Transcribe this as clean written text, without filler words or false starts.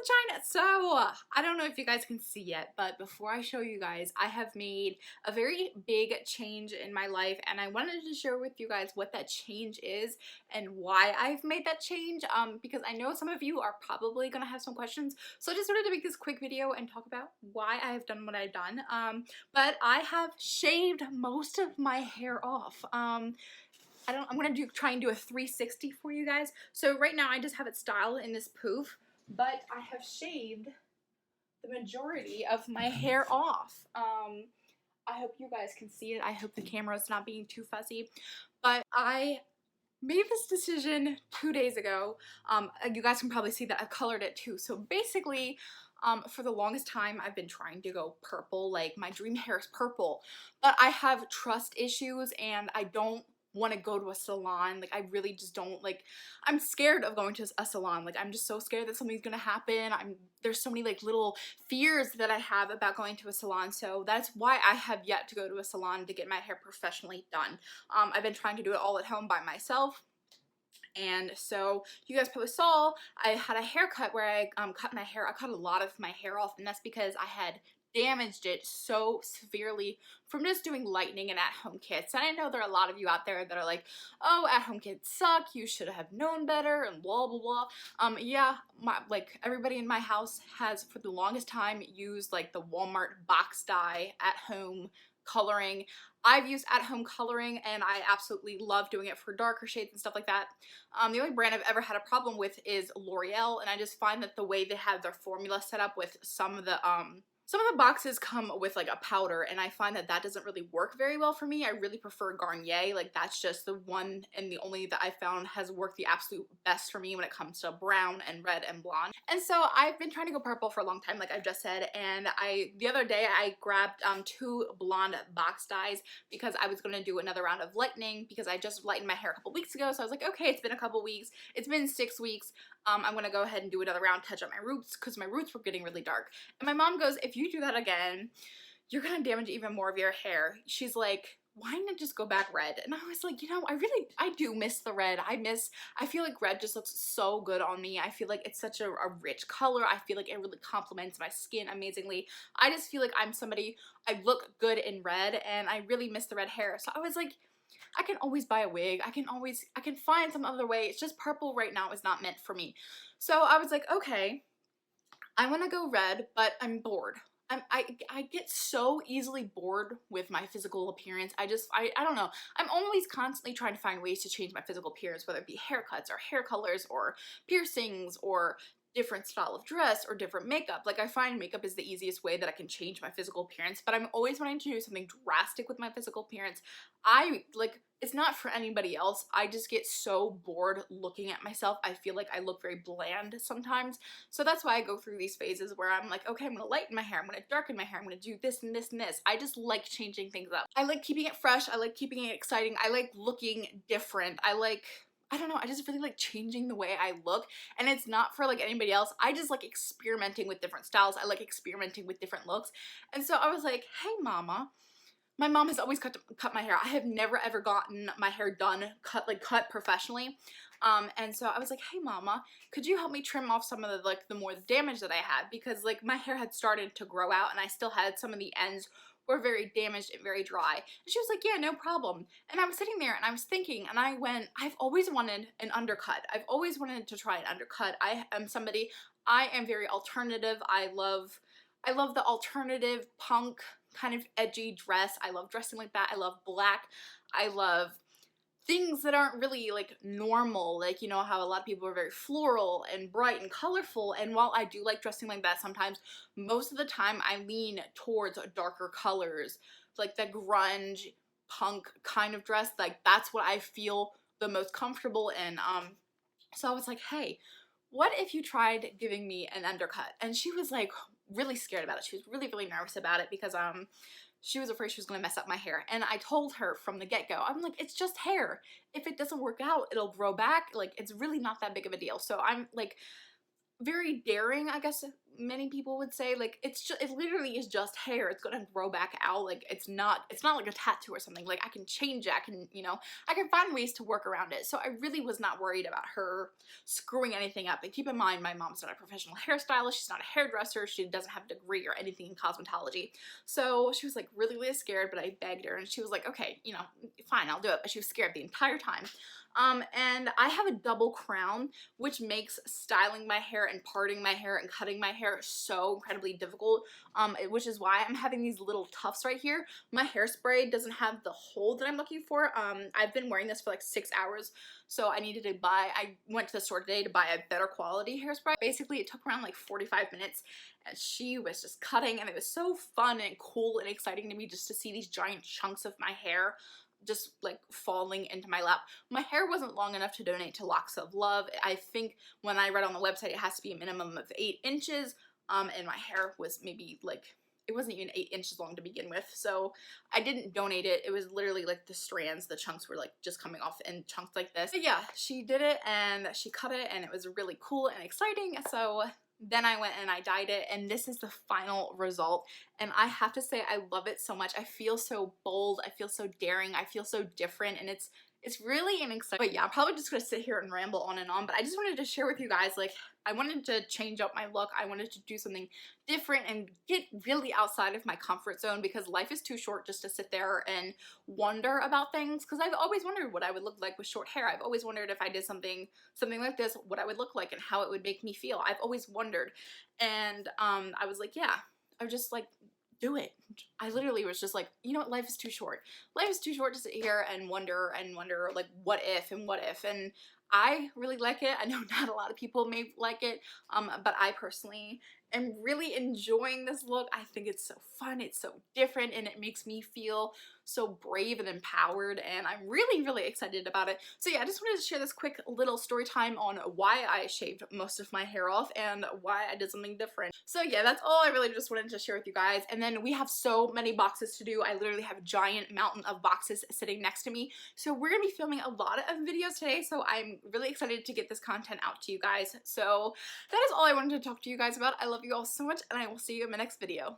sunshine. So I don't know if you guys can see yet, but before I show you guys, I have made a very big change in my life, and I wanted to share with you guys what that change is and why I've made that change, because I know some of you are probably gonna have some questions. So I just wanted to make this quick video and talk about why I have done what I've done. But I have shaved most of my hair off. I'm gonna try and do a 360 for you guys. So right now I just have it styled in this poof, but I have shaved the majority of my hair off. I hope you guys can see it. I hope the camera is not being too fuzzy, but I made this decision 2 days ago. You guys can probably see that I colored it too. So basically, for the longest time, I've been trying to go purple. Like, my dream hair is purple, but I have trust issues and I don't want to go to a salon. Like, I really just don't, like, I'm scared of going to a salon. Like, I'm just so scared that something's gonna happen. There's so many like little fears that I have about going to a salon, so that's why I have yet to go to a salon to get my hair professionally done. I've been trying to do it all at home by myself. And so you guys probably saw I had a haircut where I cut my hair. I cut a lot of my hair off, and that's because I had damaged it so severely from just doing lightening and at-home kits. And I know there are a lot of you out there that are like, oh, at-home kits suck, you should have known better, and blah blah blah. Yeah, like everybody in my house has for the longest time used like the Walmart box dye at-home coloring. I've used at-home coloring and I absolutely love doing it for darker shades and stuff like that. The only brand I've ever had a problem with is L'Oreal, and I just find that the way they have their formula set up with some of the boxes come with like a powder, and I find that that doesn't really work very well for me. I really prefer Garnier. Like, that's just the one and the only that I found has worked the absolute best for me when it comes to brown and red and blonde. And so I've been trying to go purple for a long time, like I've just said, and the other day I grabbed 2 blonde box dyes because I was going to do another round of lightening because I just lightened my hair a couple weeks ago. So I was like, okay, it's been a couple weeks. It's been 6 weeks. I'm gonna go ahead and do another round, touch up my roots, because my roots were getting really dark. And my mom goes, if you do that again, you're gonna damage even more of your hair. She's like, why not just go back red? And I was like, you know, I do miss the red. I feel like red just looks so good on me. I feel like it's such a rich color. I feel like it really complements my skin amazingly. I just feel like I'm somebody, I look good in red, and I really miss the red hair. So I was like, I can always buy a wig. I can find some other way. It's just purple right now is not meant for me. So I was like, okay, I want to go red, but I'm bored. I get so easily bored with my physical appearance. I don't know. I'm always constantly trying to find ways to change my physical appearance, whether it be haircuts or hair colors or piercings or different style of dress or different makeup. Like, I find makeup is the easiest way that I can change my physical appearance, but I'm always wanting to do something drastic with my physical appearance. It's not for anybody else. I just get so bored looking at myself. I feel like I look very bland sometimes. So that's why I go through these phases where I'm like, okay, I'm gonna lighten my hair, I'm gonna darken my hair, I'm gonna do this and this and this. I just like changing things up. I like keeping it fresh, I like keeping it exciting, I like looking different, I don't know, I just really like changing the way I look, and it's not for like anybody else. I just like experimenting with different styles. I like experimenting with different looks. And so I was like, hey mama, my mom has always cut my hair. I have never ever gotten my hair done, cut professionally. And so I was like, hey mama, could you help me trim off some of the more damage that I had? Because like my hair had started to grow out and I still had some of the ends were very damaged and very dry. And she was like, yeah, no problem. And I was sitting there and I was thinking, and I went, I've always wanted an undercut. I've always wanted to try an undercut. I am very alternative. I love the alternative punk kind of edgy dress. I love dressing like that. I love black. I love things that aren't really like normal, like, you know how a lot of people are very floral and bright and colorful, and while I do like dressing like that sometimes, most of the time I lean towards darker colors, like the grunge punk kind of dress. Like, that's what I feel the most comfortable in. So I was like, hey, what if you tried giving me an undercut? And she was like really scared about it. She was really nervous about it because she was afraid she was going to mess up my hair. And I told her from the get-go, I'm like, it's just hair. If it doesn't work out, it'll grow back. Like, it's really not that big of a deal. So I'm like, very daring, I guess many people would say. Like, it literally is just hair. It's gonna grow back out. Like, it's not like a tattoo or something. Like, I can change it. I can, I can find ways to work around it. So I really was not worried about her screwing anything up. And keep in mind, my mom's not a professional hairstylist. She's not a hairdresser. She doesn't have a degree or anything in cosmetology. So she was like really, really scared, but I begged her and she was like, okay, fine, I'll do it. But she was scared the entire time. And I have a double crown, which makes styling my hair and parting my hair and cutting my hair so incredibly difficult, which is why I'm having these little tufts right here. My hairspray doesn't have the hold that I'm looking for. I've been wearing this for like 6 hours, so I went to the store today to buy a better quality hairspray. Basically, it took around like 45 minutes, and she was just cutting, and it was so fun and cool and exciting to me just to see these giant chunks of my hair just like falling into my lap. My hair wasn't long enough to donate to Locks of Love. I think when I read on the website it has to be a minimum of 8 inches, and my hair was maybe like, it wasn't even 8 inches long to begin with, so I didn't donate it. It was literally like the strands, the chunks were like just coming off in chunks like this. But yeah, she did it and she cut it and it was really cool and exciting. So then I went and I dyed it, and this is the final result, and I have to say I love it so much. I feel so bold, I feel so daring, I feel so different, and it's really an exciting. But yeah, I'm probably just gonna sit here and ramble on and on, but I just wanted to share with you guys, like, I wanted to change up my look. I wanted to do something different and get really outside of my comfort zone, because life is too short just to sit there and wonder about things, because I've always wondered what I would look like with short hair. I've always wondered if I did something like this, what I would look like and how it would make me feel. I've always wondered, and I was like, yeah, I was just like, do it. I literally was just like, you know what, life is too short. Life is too short to sit here and wonder like what if, and I really like it. I know not a lot of people may like it, but I personally am really enjoying this look. I think it's so fun, it's so different, and it makes me feel so brave and empowered, and I'm really, really excited about it. So yeah, I just wanted to share this quick little story time on why I shaved most of my hair off and why I did something different. So yeah, that's all I really just wanted to share with you guys. And then we have so many boxes to do. I literally have a giant mountain of boxes sitting next to me. So we're gonna be filming a lot of videos today, so I'm really excited to get this content out to you guys. So that is all I wanted to talk to you guys about. I love you all so much, and I will see you in my next video.